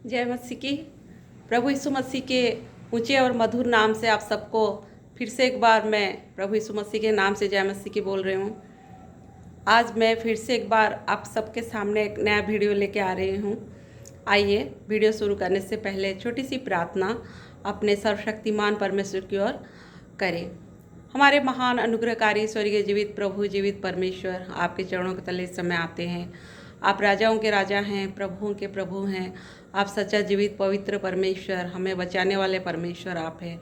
जय मसीह की। प्रभु यीशु मसीह के ऊंचे और मधुर नाम से आप सबको फिर से एक बार मैं प्रभु यीशु मसीह के नाम से जय मसीह की बोल रही हूँ। आज मैं फिर से एक बार आप सबके सामने एक नया वीडियो लेके आ रही हूँ। आइए वीडियो शुरू करने से पहले छोटी सी प्रार्थना अपने सर्वशक्तिमान परमेश्वर की ओर करें। हमारे महान अनुग्रहकारी स्वर्गीय जीवित प्रभु, जीवित परमेश्वर, आपके चरणों के तले इस समय आते हैं। आप राजाओं के राजा हैं, प्रभुओं के प्रभु हैं। आप सच्चा जीवित पवित्र परमेश्वर, हमें बचाने वाले परमेश्वर आप हैं।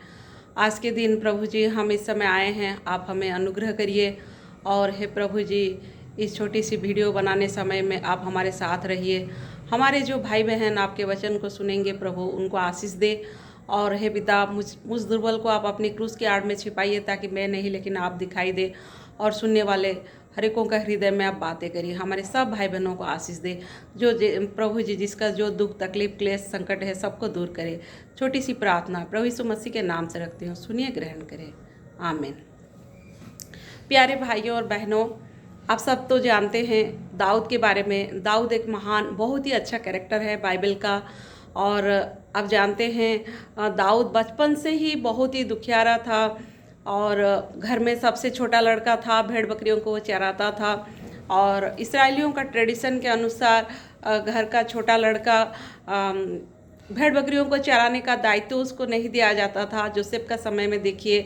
आज के दिन प्रभु जी हम इस समय आए हैं, आप हमें अनुग्रह करिए। और हे प्रभु जी, इस छोटी सी वीडियो बनाने समय में आप हमारे साथ रहिए। हमारे जो भाई बहन आपके वचन को सुनेंगे प्रभु, उनको आशीष दे। और हे पिता, मुझ दुर्बल को आप अपनी क्रूस की आड़ में छिपाइए, ताकि मैं नहीं लेकिन आप दिखाई दे। और सुनने वाले हर एकों का हृदय में आप बातें करिए। हमारे सब भाई बहनों को आशीष दे। प्रभु जी जिसका जो दुख तकलीफ क्लेश संकट है सबको दूर करे। छोटी सी प्रार्थना प्रभु यीशु मसीह के नाम से रखती हूँ, सुनिए, ग्रहण करें। आमीन। प्यारे भाइयों और बहनों, आप सब तो जानते हैं दाऊद के बारे में। दाऊद एक महान, बहुत ही अच्छा कैरेक्टर है बाइबल का। और आप जानते हैं दाऊद बचपन से ही बहुत ही दुखियारा था और घर में सबसे छोटा लड़का था। भेड़ बकरियों को वो चराता था। और इसराइलियों का ट्रेडिशन के अनुसार घर का छोटा लड़का भेड़ बकरियों को चराने का दायित्व उसको नहीं दिया जाता था। जोसेफ का समय में देखिए,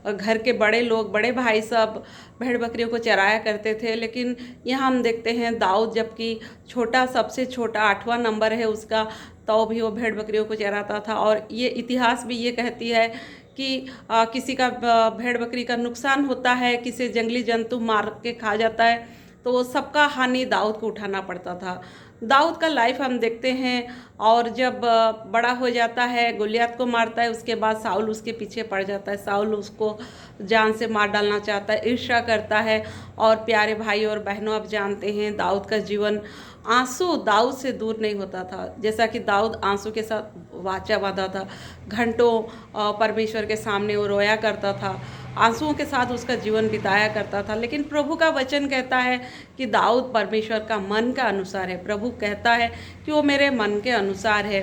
घर के बड़े लोग, बड़े भाई सब भेड़ बकरियों को चराया करते थे। लेकिन यहाँ हम देखते हैं दाऊद जबकि छोटा, सबसे छोटा 8वां नंबर है उसका, तो भी वो भेड़ बकरियों को चराता था। और ये इतिहास भी ये कहती है कि किसी का भेड़ बकरी का नुकसान होता है, किसी जंगली जंतु मार के खा जाता है, तो वो सबका हानि दाऊद को उठाना पड़ता था। दाऊद का लाइफ हम देखते हैं। और जब बड़ा हो जाता है, गोलियत को मारता है, उसके बाद साउल उसके पीछे पड़ जाता है। साउल उसको जान से मार डालना चाहता है, ईर्ष्या करता है। और प्यारे भाई और बहनों, आप जानते हैं दाऊद का जीवन, आंसू दाऊद से दूर नहीं होता था। जैसा कि दाऊद आंसू के साथ वाचा बांधा था, घंटों परमेश्वर के सामने वो रोया करता था, आंसुओं के साथ उसका जीवन बिताया करता था। लेकिन प्रभु का वचन कहता है कि दाऊद परमेश्वर का मन का अनुसार है। प्रभु कहता है कि वो मेरे मन के अनुसार है।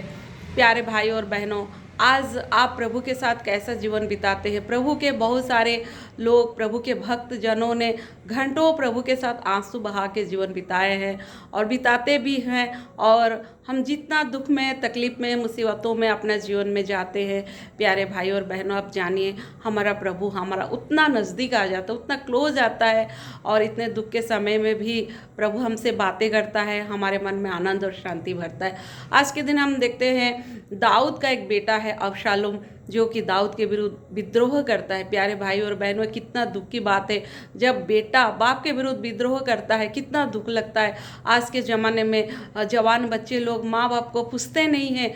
प्यारे भाई और बहनों, आज आप प्रभु के साथ कैसा जीवन बिताते हैं? प्रभु के बहुत सारे लोग, प्रभु के भक्त जनों ने घंटों प्रभु के साथ आंसू बहा के जीवन बिताए हैं और बिताते भी हैं। और हम जितना दुख में, तकलीफ में, मुसीबतों में अपना जीवन में जाते हैं, प्यारे भाई और बहनों, आप जानिए हमारा प्रभु हमारा उतना नज़दीक आ जाता है, उतना क्लोज आता है। और इतने दुख के समय में भी प्रभु हमसे बातें करता है, हमारे मन में आनंद और शांति भरता है। आज के दिन हम देखते हैं दाऊद का एक बेटा है अबशालोम, जो कि दाऊद के विरुद्ध विद्रोह करता है। प्यारे भाई और बहनों, कितना दुख की बात है जब बेटा बाप के विरुद्ध विद्रोह करता है, कितना दुख लगता है। आज के ज़माने में जवान बच्चे लोग माँ बाप को पूछते नहीं हैं,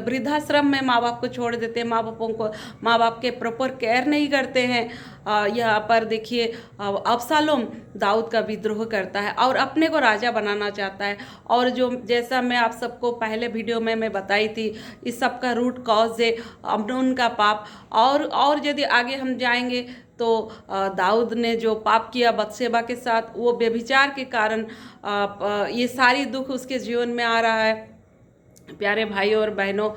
वृद्धाश्रम में माँ बाप को छोड़ देते हैं, माँ बाप के प्रॉपर केयर नहीं करते हैं। यहाँ पर देखिए अबशालोम दाऊद का विद्रोह करता है और अपने को राजा बनाना चाहता है। और जो जैसा मैं आप सबको पहले वीडियो में मैं बताई थी, इस सब का रूट कॉज है अम्नोन का पाप। और यदि आगे हम जाएंगे तो दाऊद ने जो पाप किया बत्शेबा के साथ, वो व्यभिचार के कारण ये सारी दुख उसके जीवन में आ रहा है। प्यारे भाई और बहनों,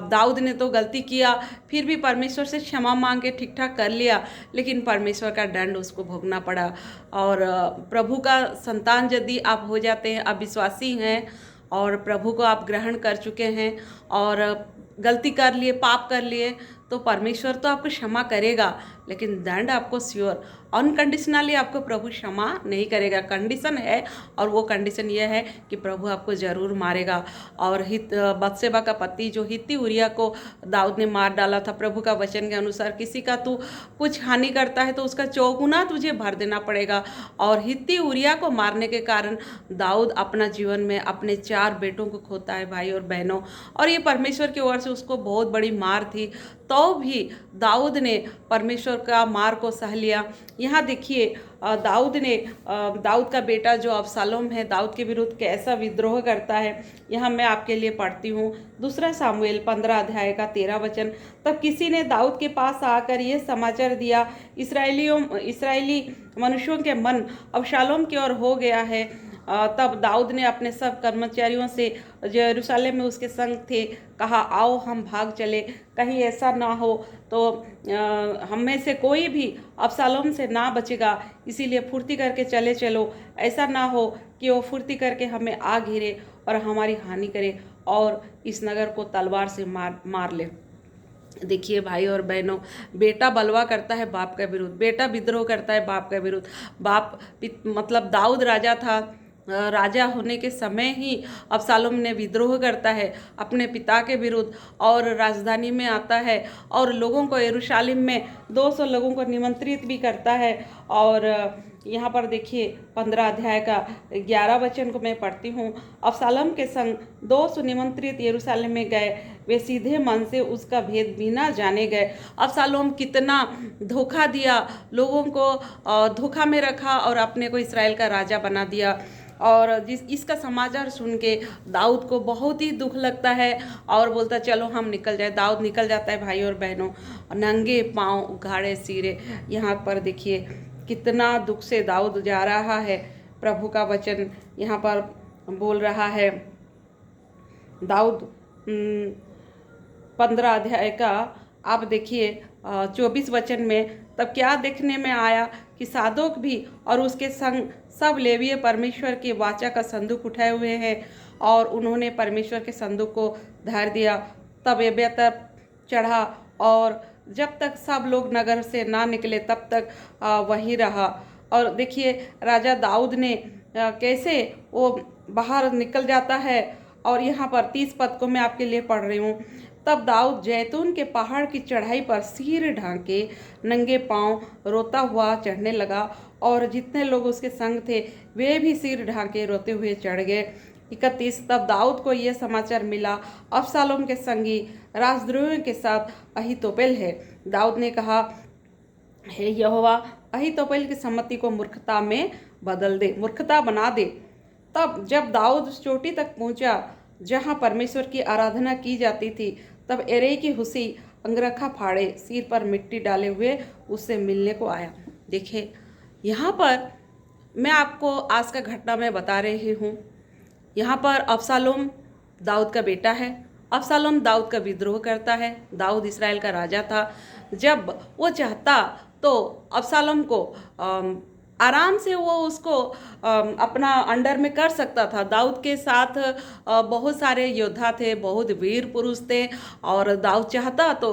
दाऊद ने तो गलती किया, फिर भी परमेश्वर से क्षमा मांग के ठीक ठाक कर लिया, लेकिन परमेश्वर का दंड उसको भोगना पड़ा। और प्रभु का संतान यदि आप हो जाते हैं, आप विश्वासी हैं और प्रभु को आप ग्रहण कर चुके हैं और गलती कर लिए, पाप कर लिए, तो परमेश्वर तो आपको क्षमा करेगा, लेकिन दंड आपको श्योर, अनकंडीशनली आपको प्रभु क्षमा नहीं करेगा। कंडीशन है, और वो कंडीशन ये है कि प्रभु आपको ज़रूर मारेगा। और बत्शेबा का पति जो हित्ती उरिया को दाऊद ने मार डाला था, प्रभु का वचन के अनुसार किसी का तू कुछ हानि करता है तो उसका चौगुना तुझे भर देना पड़ेगा। और हित्ती उरिया को मारने के कारण दाऊद अपना जीवन में अपने 4 बेटों को खोता है भाई और बहनों। और ये परमेश्वर की ओर से उसको बहुत बड़ी मार थी, तो भी दाऊद ने परमेश्वर का मार को सह लिया। यहाँ देखिए दाऊद का बेटा जो अबशालोम है, दाऊद के विरुद्ध कैसा विद्रोह करता है। यहाँ मैं आपके लिए पढ़ती हूँ 2 सामुएल 15 अध्याय का 13 वचन। तब किसी ने दाऊद के पास आकर यह समाचार दिया, इसराइली मनुष्यों के मन अबशालोम की ओर हो गया है तब दाऊद ने अपने सब कर्मचारियों से जो यरूशलेम में उसके संग थे कहा, आओ हम भाग चले, कहीं ऐसा ना हो तो हम में से कोई भी अबशालोम से ना बचेगा, इसीलिए फुर्ती करके चले चलो, ऐसा ना हो कि वो फुर्ती करके हमें आ घिरे और हमारी हानि करे और इस नगर को तलवार से मार ले। देखिए भाई और बहनों, बेटा बलवा करता है बाप का विरुद्ध, बेटा विद्रोह करता है बाप का विरुद्ध। मतलब दाऊद राजा था, राजा होने के समय ही अबशालोम ने विद्रोह करता है अपने पिता के विरुद्ध और राजधानी में आता है और लोगों को यरूशलेम में 200 लोगों को निमंत्रित भी करता है। और यहाँ पर देखिए 15 अध्याय का 11 वचन को मैं पढ़ती हूँ। अबशालोम के संग 200 निमंत्रित यरूशलेम में गए, वे सीधे मन से उसका भेद बिना जाने गए। अबशालोम कितना धोखा दिया, लोगों को धोखा में रखा और अपने को इस्राएल का राजा बना दिया। और इसका समाचार सुन के दाऊद को बहुत ही दुख लगता है और बोलता चलो हम निकल जाए। दाऊद निकल जाता है भाई और बहनों, नंगे पांव उघाड़े सिरे। यहाँ पर देखिए कितना दुख से दाऊद जा रहा है। प्रभु का वचन यहाँ पर बोल रहा है, दाऊद 15 अध्याय का आप देखिए 24 वचन में, तब क्या देखने में आया कि सादोक भी और उसके संग सब लेवीय परमेश्वर की वाचा का संदूक उठाए हुए हैं और उन्होंने परमेश्वर के संदूक को धर दिया। तब एब्यातार चढ़ा और जब तक सब लोग नगर से ना निकले तब तक वहीं रहा। और देखिए राजा दाऊद ने कैसे वो बाहर निकल जाता है। और यहाँ पर 30 पद को मैं आपके लिए पढ़ रही हूँ। तब दाऊद जैतून के पहाड़ की चढ़ाई पर सिर ढांके नंगे पांव रोता हुआ चढ़ने लगा और जितने लोग उसके संग थे वे भी सिर ढांके रोते हुए चढ़ गए। 31 तब दाऊद को यह समाचार मिला, अबशालोम के संगी राजद्रोहियों के साथ अहीतोपेल है। दाऊद ने कहा, हे यहोवा, अहीतोपेल की सम्मति को मूर्खता में बदल दे, मूर्खता बना दे। तब जब दाऊद चोटी तक पहुंचा जहां परमेश्वर की आराधना की जाती थी, तब एरे की हुसी अंगरखा फाड़े सिर पर मिट्टी डाले हुए उससे मिलने को आया। देखिए यहाँ पर मैं आपको आज का घटना में बता रही हूँ। यहाँ पर अबशालोम दाऊद का बेटा है। अबशालोम दाऊद का विद्रोह करता है। दाऊद इस्राएल का राजा था। जब वो चाहता तो अबशालोम को आराम से वो उसको अपना अंडर में कर सकता था। दाऊद के साथ बहुत सारे योद्धा थे, बहुत वीर पुरुष थे और दाऊद चाहता तो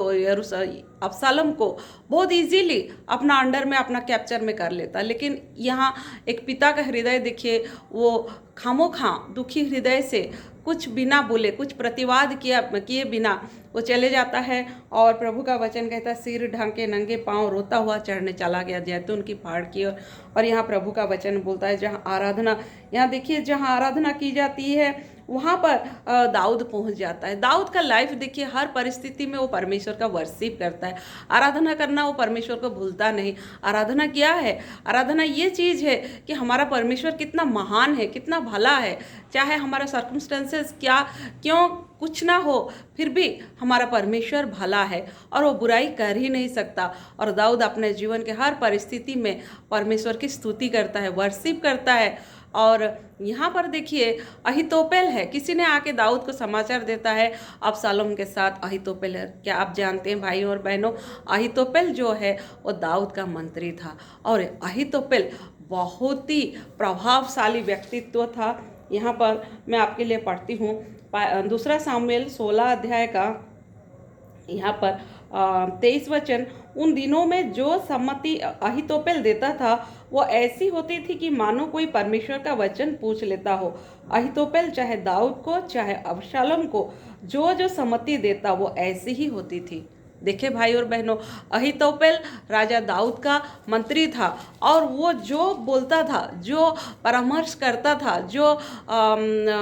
अबशालोम को बहुत इजीली अपना अंडर में अपना कैप्चर में कर लेता। लेकिन यहाँ एक पिता का हृदय देखिए, वो खामोखा दुखी हृदय से कुछ बिना बोले, कुछ प्रतिवाद किए बिना वो चले जाता है और प्रभु का वचन कहता है सिर ढांके नंगे पांव रोता हुआ चढ़ने चला गया जैतून की पहाड़ की ओर। और यहाँ प्रभु का वचन बोलता है जहाँ आराधना, यहाँ देखिए जहाँ आराधना की जाती है वहाँ पर दाऊद पहुँच जाता है। दाऊद का लाइफ देखिए हर परिस्थिति में वो परमेश्वर का वर्शिप करता है। आराधना करना वो परमेश्वर को भूलता नहीं। आराधना क्या है? आराधना ये चीज़ है कि हमारा परमेश्वर कितना महान है, कितना भला है। चाहे हमारा सर्कमस्टेंसेस क्यों कुछ ना हो, फिर भी हमारा परमेश्वर भला है और वो बुराई कर ही नहीं सकता। और दाऊद अपने जीवन के हर परिस्थिति में परमेश्वर की स्तुति करता है, वर्शिप करता है। और यहाँ पर देखिए अहीतोपेल है, किसी ने आके दाऊद को समाचार देता है अबशालोम के साथ अहीतोपेल है। क्या आप जानते हैं भाई और बहनों, अहीतोपेल जो है वो दाऊद का मंत्री था और अहीतोपेल बहुत ही प्रभावशाली व्यक्तित्व था। यहाँ पर मैं आपके लिए पढ़ती हूँ 2 सामुएल 16 अध्याय का यहाँ पर 23 वचन। उन दिनों में जो सम्मति अहीतोपेल देता था वो ऐसी होती थी कि मानो कोई परमेश्वर का वचन पूछ लेता हो। अहीतोपेल चाहे दाऊद को चाहे अबशालोम को जो सम्मति देता वो ऐसी ही होती थी। देखे भाई और बहनों, अहीतोपेल राजा दाऊद का मंत्री था और वो जो बोलता था, जो परामर्श करता था, जो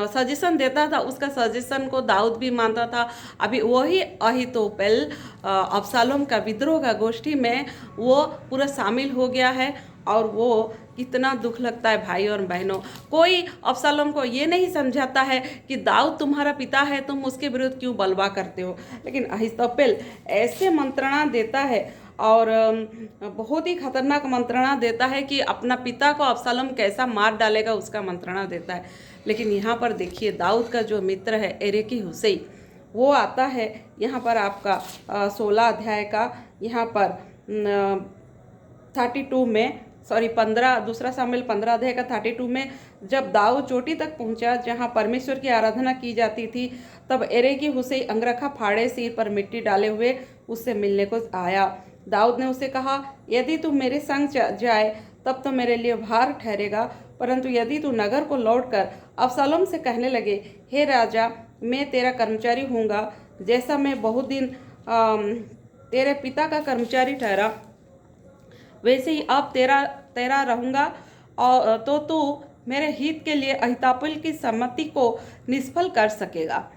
सजेशन देता था, उसका सजेशन को दाऊद भी मानता था। अभी वही अहीतोपेल अबशालोम का विद्रोह का गोष्ठी में वो पूरा शामिल हो गया है और वो कितना दुख लगता है भाई और बहनों। कोई अबशालोम को ये नहीं समझाता है कि दाऊद तुम्हारा पिता है, तुम उसके विरुद्ध क्यों बलवा करते हो। लेकिन अहीतोपेल ऐसे मंत्रणा देता है और बहुत ही खतरनाक मंत्रणा देता है कि अपना पिता को अबशालोम कैसा मार डालेगा, उसका मंत्रणा देता है। लेकिन यहाँ पर देखिए दाऊद का जो मित्र है एरेकी हुसै, वो आता है यहाँ पर आपका 16 अध्याय का यहाँ पर 32 में, सॉरी 15, दूसरा शामिल 15 अध्याय का 32 में, जब दाऊद चोटी तक पहुंचा जहां परमेश्वर की आराधना की जाती थी, तब एरेकी हुसै अंगरखा फाड़े सिर पर मिट्टी डाले हुए उससे मिलने को आया। दाऊद ने उसे कहा, यदि तू मेरे संग जाए तब तो मेरे लिए भार ठहरेगा, परंतु यदि तू नगर को लौटकर अबशालोम से कहने लगे, हे राजा, मैं तेरा कर्मचारी हूँगा, जैसा मैं बहुत दिन तेरे पिता का कर्मचारी ठहरा, वैसे ही अब तेरा रहूँगा, और तो तू मेरे हित के लिए अहीतोपेल की सम्मति को निष्फल कर सकेगा।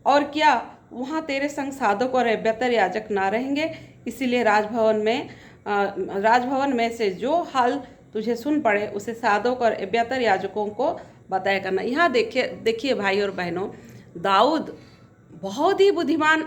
और क्या वहाँ तेरे संग सादोक और अब्यातार याजक ना रहेंगे? इसीलिए राजभवन में से जो हाल तुझे सुन पड़े उसे सादोक और अब्यातार याजकों को बताया करना। यहाँ देखिए भाई और बहनों, दाऊद बहुत ही बुद्धिमान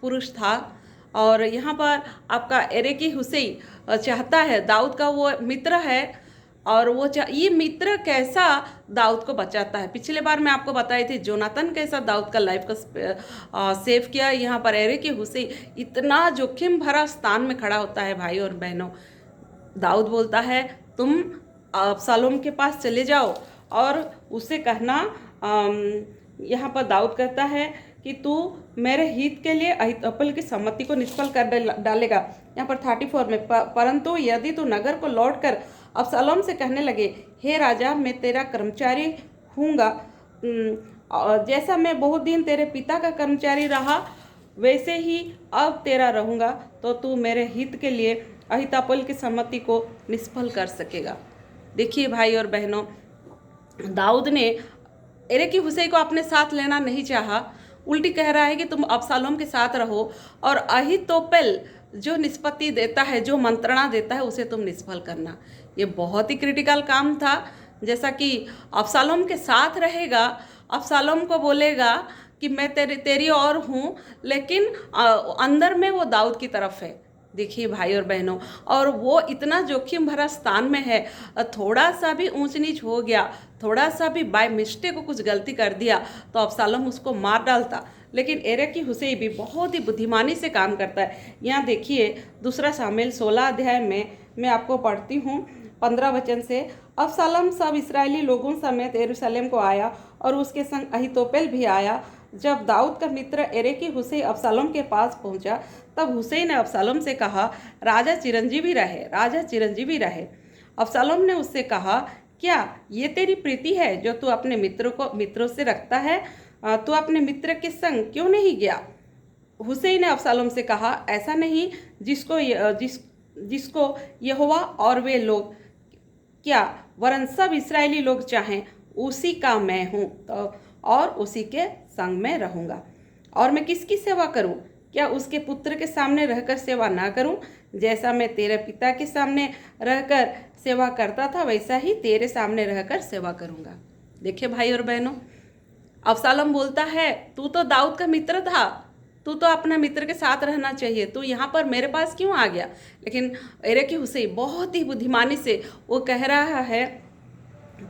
पुरुष था, और यहाँ पर आपका एरेकी हुसै चाहता है, दाऊद का वो मित्र है, और वो ये मित्र कैसा दाऊद को बचाता है। पिछले बार मैं आपको बताई थी जोनातन कैसा दाऊद का लाइफ का सेव किया। यहाँ पर एरेकी हुसै इतना जोखिम भरा स्थान में खड़ा होता है भाई और बहनों। दाऊद बोलता है, तुम अबशालोम के पास चले जाओ और उससे कहना, यहाँ पर दाऊद कहता है कि तू मेरे हित के लिए अहीतोपेल की सम्मति को निष्फल कर डालेगा। यहाँ पर 34 में, परंतु यदि तू नगर को लौटकर अबशालोम से कहने लगे, हे राजा, मैं तेरा कर्मचारी हूँगा, जैसा मैं बहुत दिन तेरे पिता का कर्मचारी रहा, वैसे ही अब तेरा रहूँगा, तो तू मेरे हित के लिए अहीतोपेल की सम्मति को निष्फल कर सकेगा। देखिए भाई और बहनों, दाऊद ने एरेकी हुसै को अपने साथ लेना नहीं चाहा, उल्टी कह रहा है कि तुम अबशालोम के साथ रहो, और अहीतोपेल जो निष्पत्ति देता है, जो मंत्रणा देता है, उसे तुम निष्फल करना। ये बहुत ही क्रिटिकल काम था। जैसा कि अबशालोम के साथ रहेगा, अबशालोम को बोलेगा कि मैं तेरी और हूँ, लेकिन अंदर में वो दाऊद की तरफ है। देखिए भाई और बहनों, और वो इतना जोखिम भरा स्थान में है, थोड़ा सा भी ऊंच नीच हो गया, थोड़ा सा भी बाय मिस्टेक को कुछ गलती कर दिया तो अबशालोम उसको मार डालता। लेकिन एरेकी हुसै भी बहुत ही बुद्धिमानी से काम करता है। यहाँ देखिए दूसरा शामिल 16 अध्याय में मैं आपको पढ़ती हूँ 15 वचन से। अबशालोम सब इस्राएली लोगों समेत यरूशलेम को आया, और उसके संग अहीतोपेल भी आया। जब दाऊद का मित्र एरेकी हुसै अबशालोम के पास पहुंचा, तब हुसै ने अबशालोम से कहा, राजा चिरंजीवी रहे, राजा चिरंजीवी रहे। अबशालोम ने उससे कहा, क्या ये तेरी प्रीति है जो तू अपने मित्रों से रखता है? तू अपने मित्र के संग क्यों नहीं गया? हुसै ने अबशालोम से कहा, ऐसा नहीं, जिसको यहोवा और वे लोग, क्या वरन सब इस्राएली लोग चाहें, उसी का मैं हूँ, तो और उसी के संग में रहूँगा। और मैं किसकी सेवा करूँ? क्या उसके पुत्र के सामने रहकर सेवा ना करूँ? जैसा मैं तेरे पिता के सामने रहकर सेवा करता था, वैसा ही तेरे सामने रहकर सेवा करूँगा। देखिए भाई और बहनों, अबशालोम बोलता है, तू तो दाऊद का मित्र था, तू तो अपने मित्र के साथ रहना चाहिए, तू यहाँ पर मेरे पास क्यों आ गया? लेकिन एरेकी हुसै बहुत ही बुद्धिमानी से वो कह रहा है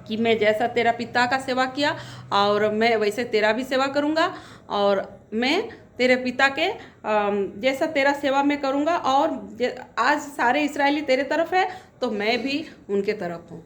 कि मैं जैसा तेरा पिता का सेवा किया, और मैं वैसे तेरा भी सेवा करूँगा, और मैं तेरे पिता के जैसा तेरा सेवा में करूँगा, और आज सारे इस्राएली तेरे तरफ है तो मैं भी उनके तरफ हूँ।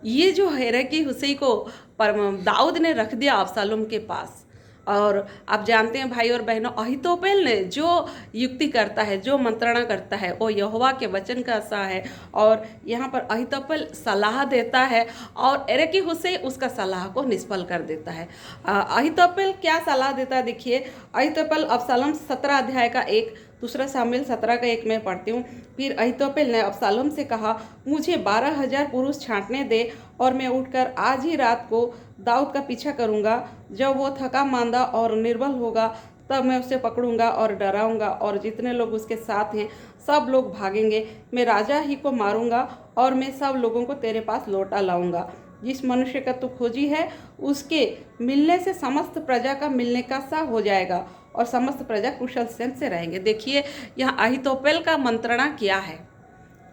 ये जो एरेकी हुसै को दाऊद ने रख दिया अबशालोम के पास। और आप जानते हैं भाई और बहनों, अहीतोपेल ने जो युक्ति करता है, जो मंत्रणा करता है, वो यहोवा के वचन का सा है। और यहाँ पर अहीतोपेल सलाह देता है, और एरेकी हुसै उसका सलाह को निष्फल कर देता है। अहीतोपेल क्या सलाह देता है? देखिए, अहीतोपेल अबशालोम 17 अध्याय का 1, दूसरा शामिल 17 का 1 में पढ़ती हूँ। फिर अहीतोपेल ने अबशालोम से कहा, मुझे 12,000 पुरुष छांटने दे, और मैं उठकर आज ही रात को दाऊद का पीछा करूँगा। जब वो थका मांदा और निर्बल होगा, तब मैं उसे पकड़ूंगा और डराऊंगा, और जितने लोग उसके साथ हैं सब लोग भागेंगे। मैं राजा ही को मारूंगा, और मैं सब लोगों को तेरे पास लौटा लाऊंगा। जिस मनुष्य का तू खोजी है उसके मिलने से समस्त प्रजा का मिलने का सा हो जाएगा और समस्त प्रजा कुशल क्षेम से रहेंगे। देखिए यहाँ अहीतोपेल का मंत्रणा क्या है।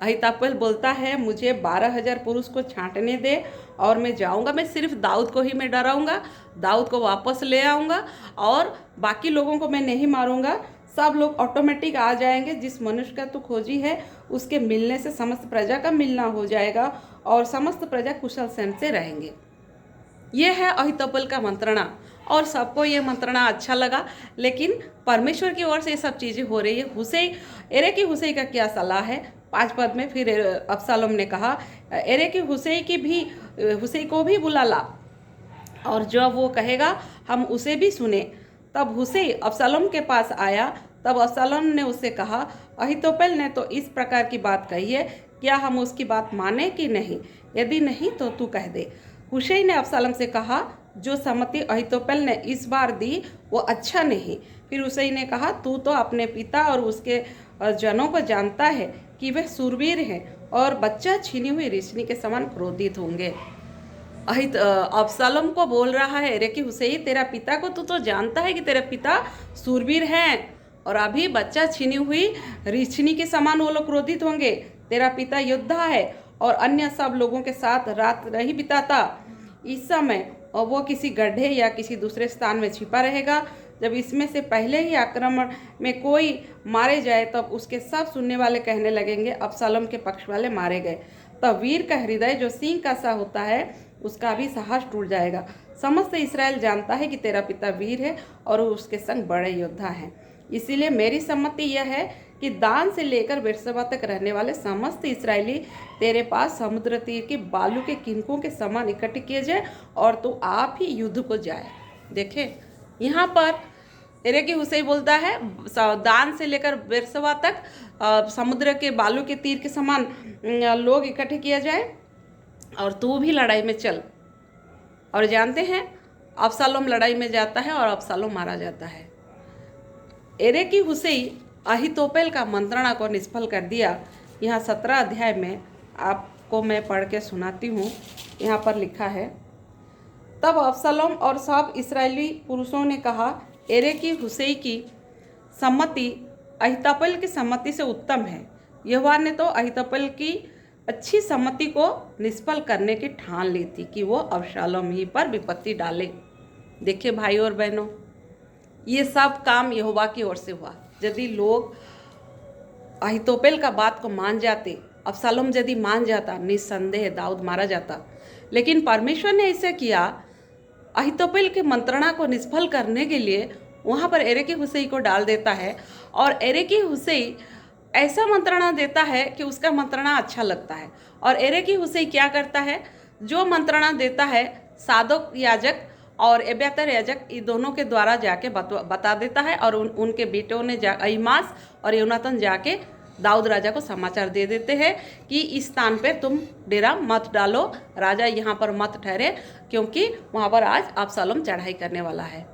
अहीतोपेल बोलता है मुझे 12,000 पुरुष को छांटने दे और मैं जाऊंगा, मैं सिर्फ दाऊद को ही मैं डराऊंगा, दाऊद को वापस ले आऊंगा और बाकी लोगों को मैं नहीं मारूंगा, सब लोग ऑटोमेटिक आ जाएंगे। जिस मनुष्य का तू खोजी है उसके मिलने से समस्त प्रजा का मिलना हो जाएगा और समस्त प्रजा कुशल क्षेम से रहेंगे। ये है अहीतोपेल का मंत्रणा और सबको ये मंत्रणा अच्छा लगा, लेकिन परमेश्वर की ओर से ये सब चीज़ें हो रही है। हुसै एरे की हुसै का क्या सलाह है 5 पद में। फिर अबशालोम ने कहा एरे की हुसै को भी बुला ला और जब वो कहेगा हम उसे भी सुने। तब हुसै अबशालोम के पास आया। तब अबशालोम ने उससे कहा अहीतोपेल ने तो इस प्रकार की बात कही है, क्या हम उसकी बात माने कि नहीं? यदि नहीं तो तू कह दे। हुसै ने अबशालोम से कहा जो सम्मति अहीतोपेल ने इस बार दी वो अच्छा नहीं। फिर हुसै ने कहा तू तो अपने पिता और उसके जनों को जानता है कि वे सूरवीर हैं और बच्चा छीनी हुई रिछनी के समान क्रोधित होंगे। अबशालोम को बोल रहा है अरे कि हुसै तेरा पिता को तू तो जानता है कि तेरे पिता सूरवीर हैं और अभी बच्चा छीनी हुई रिछनी के समान वो लोग क्रोधित होंगे। तेरा पिता योद्धा है और अन्य सब लोगों के साथ रात नहीं बिताता। इस समय और वो किसी गड्ढे या किसी दूसरे स्थान में छिपा रहेगा। जब इसमें से पहले ही आक्रमण में कोई मारे जाए तब उसके सब सुनने वाले कहने लगेंगे अबशालोम के पक्ष वाले मारे गए। तब वीर का हृदय जो सिंह का सा होता है उसका भी साहस टूट जाएगा। समस्त इस्राएल जानता है कि तेरा पिता वीर है और उसके संग बड़े योद्धा हैं। इसीलिए मेरी सम्मति यह है कि दान से लेकर बेर्शेबा तक रहने वाले समस्त इस्राएली तेरे पास समुद्र तीर के बालू के किनकों के समान इकट्ठे किए जाए और तू आप ही युद्ध को जाए। देखे यहाँ पर एरे की हुसै बोलता है दान से लेकर बेर्शेबा तक समुद्र के बालू के तीर के समान लोग इकट्ठे किया जाए और तू भी लड़ाई में चल। और जानते हैं अबशालोम लड़ाई में जाता है और अबशालोम मारा जाता है। एरे की हुसै अहीतोपेल का मंत्रणा को निष्फल कर दिया। यहाँ 17 अध्याय में आपको मैं पढ़ के सुनाती हूँ। यहाँ पर लिखा है तब अबशालोम और सब इस्राएली पुरुषों ने कहा एरे की हुसै की सम्मति अहीतोपेल की सम्मति से उत्तम है। यहोवा ने तो अहीतोपेल की अच्छी सम्मति को निष्फल करने की ठान ली थी कि वो अबशालोम ही पर विपत्ति डाले। देखिए भाई और बहनों, ये सब काम यहोवा की ओर से हुआ। यदि लोग अहीतोपेल का बात को मान जाते, अबशालोम यदि मान जाता, निस्संदेह दाऊद मारा जाता। लेकिन परमेश्वर ने इसे किया अहीतोपेल के मंत्रणा को निष्फल करने के लिए वहाँ पर एरे की हुसै को डाल देता है और एरे की हुसै ऐसा मंत्रणा देता है कि उसका मंत्रणा अच्छा लगता है। और एरे की हुसै क्या करता है, जो मंत्रणा देता है सादोक याजक और एब्यातार याजक ये दोनों के द्वारा जाके बता देता है और उनके बेटों ने अहीमास और योनातान जाके दाऊद राजा को समाचार दे देते हैं कि इस स्थान पे तुम डेरा मत डालो, राजा यहाँ पर मत ठहरे क्योंकि वहाँ पर आज अबशालोम चढ़ाई करने वाला है।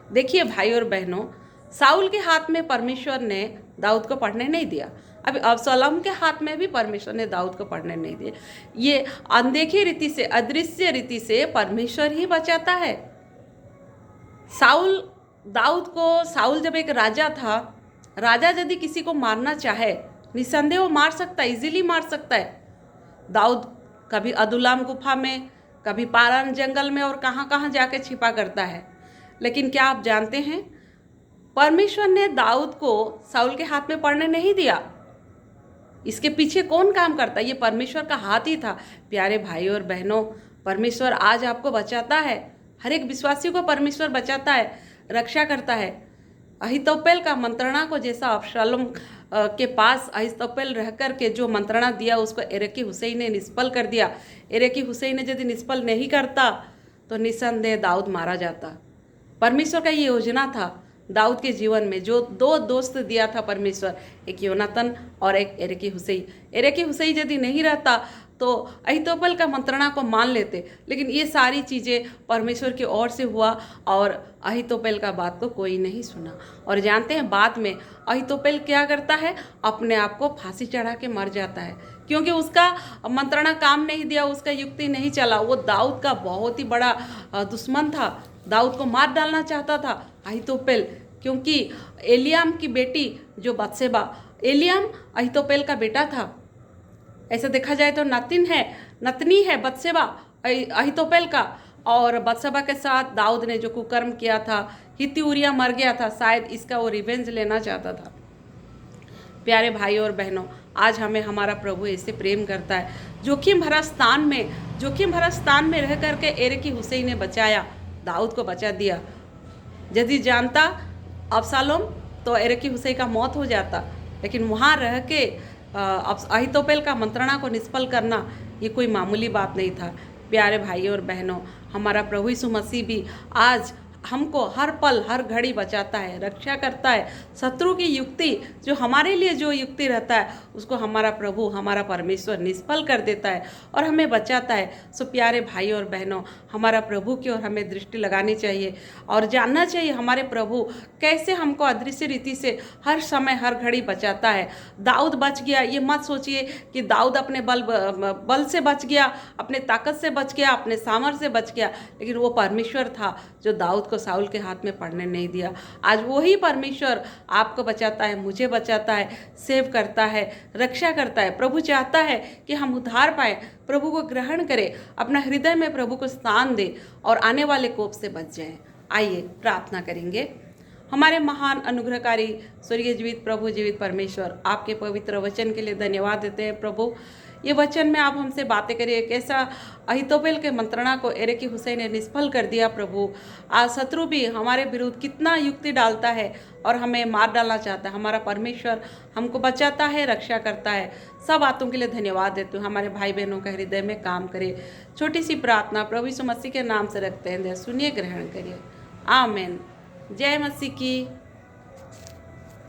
देखिए भाई और बहनों, साउल के हाथ में परमेश्वर ने दाऊद को पढ़ने नहीं दिया, अभी अबशालोम के हाथ में भी परमेश्वर ने दाऊद को पढ़ने नहीं दिया। ये अनदेखी रीति से, अदृश्य रीति से परमेश्वर ही बचाता है। साउल जब एक राजा था, राजा यदि किसी को मारना चाहे निसंदेह वो मार सकता है, इजीली मार सकता है। दाऊद कभी अदुल्लाम गुफा में, कभी पारान जंगल में और कहाँ कहाँ जाके छिपा करता है। लेकिन क्या आप जानते हैं परमेश्वर ने दाऊद को साउल के हाथ में पड़ने नहीं दिया। इसके पीछे कौन काम करता है? ये परमेश्वर का हाथ ही था। प्यारे भाई और बहनों, परमेश्वर आज आपको बचाता है, हर एक विश्वासी को परमेश्वर बचाता है, रक्षा करता है। अहीतोपेल का मंत्रणा को जैसा अबशालोम के पास अहीतोपेल रह कर के जो मंत्रणा दिया उसको एरे की हुसै ने निष्फल कर दिया। एरे की हुसै ने यदि निष्फल नहीं करता तो निसंदेह दाऊद मारा जाता। परमेश्वर का ये योजना था दाऊद के जीवन में, जो 2 दोस्त दिया था परमेश्वर, एक योनातान और एक एरे की हुसै। एरे की हुसै यदि नहीं रहता तो अहीतोपेल का मंत्रणा को मान लेते, लेकिन ये सारी चीज़ें परमेश्वर की ओर से हुआ और अहीतोपेल का बात को कोई नहीं सुना। और जानते हैं बाद में अहीतोपेल क्या करता है, अपने आप को फांसी चढ़ा के मर जाता है, क्योंकि उसका मंत्रणा काम नहीं दिया, उसका युक्ति नहीं चला। वो दाऊद का बहुत ही बड़ा दुश्मन था, दाऊद को मार डालना चाहता था अहीतोपेल, क्योंकि एलियाम की बेटी जो बत्शेबा, एलियाम अहीतोपेल का बेटा था। ऐसा देखा जाए तो नतनी है बत्शेबा अहीतोपेल का, और बत्शेबा के साथ दाऊद ने जो कुकर्म किया था, हित्ती उरिया मर गया था, शायद इसका वो रिवेंज लेना चाहता था। प्यारे भाइयों और बहनों, आज हमें हमारा प्रभु ऐसे प्रेम करता है। जोखिम भरा स्थान में रह करके एरेकी हुसैन ने बचाया, दाऊद को बचा दिया। यदि जानता अबशालोम तो एरेकी हुसैन का मौत हो जाता, लेकिन वहाँ रह के अहीतोपेल का मंत्रणा को निष्फल करना ये कोई मामूली बात नहीं था। प्यारे भाइयों और बहनों, हमारा प्रभु यीशु मसीह भी आज हमको हर पल हर घड़ी बचाता है, रक्षा करता है। शत्रु की युक्ति जो हमारे लिए जो युक्ति रहता है, उसको हमारा प्रभु हमारा परमेश्वर निष्फल कर देता है और हमें बचाता है। सो प्यारे भाइयों और बहनों, हमारा प्रभु की ओर हमें दृष्टि लगानी चाहिए और जानना चाहिए हमारे प्रभु कैसे हमको अदृश्य रीति से हर समय हर घड़ी बचाता है। दाऊद बच गया, ये मत सोचिए कि दाऊद अपने बल से बच गया, अपने ताकत से बच गया, अपने सामर्थ्य से बच गया, लेकिन वो परमेश्वर था जो दाऊद को साउल के हाथ में पड़ने नहीं दिया। आज वही परमेश्वर आपको बचाता है, मुझे बचाता है, सेव करता है, रक्षा करता है। प्रभु चाहता है कि हम उद्धार पाएं, प्रभु को ग्रहण करें, अपना हृदय में प्रभु को स्थान दें और आने वाले कोप से बच जाएं। आइए प्रार्थना करेंगे। हमारे महान अनुग्रहकारी स्वर्गीय जीवित प्रभु, जीवित परमेश्वर, आपके पवित्र वचन के लिए धन्यवाद देते हैं। प्रभु, ये वचन में आप हमसे बातें करिए, कैसा अहीतोपेल के मंत्रणा को एरेकी हुसैन ने निष्फल कर दिया। प्रभु, आज शत्रु भी हमारे विरुद्ध कितना युक्ति डालता है और हमें मार डालना चाहता है, हमारा परमेश्वर हमको बचाता है, रक्षा करता है। सब बातों के लिए धन्यवाद देती हूँ। हमारे भाई बहनों के हृदय में काम करे। छोटी सी प्रार्थना प्रभु यीशु मसीह के नाम से रखते हैं, सुनिए, ग्रहण करिए। आमीन। जय मसीह की।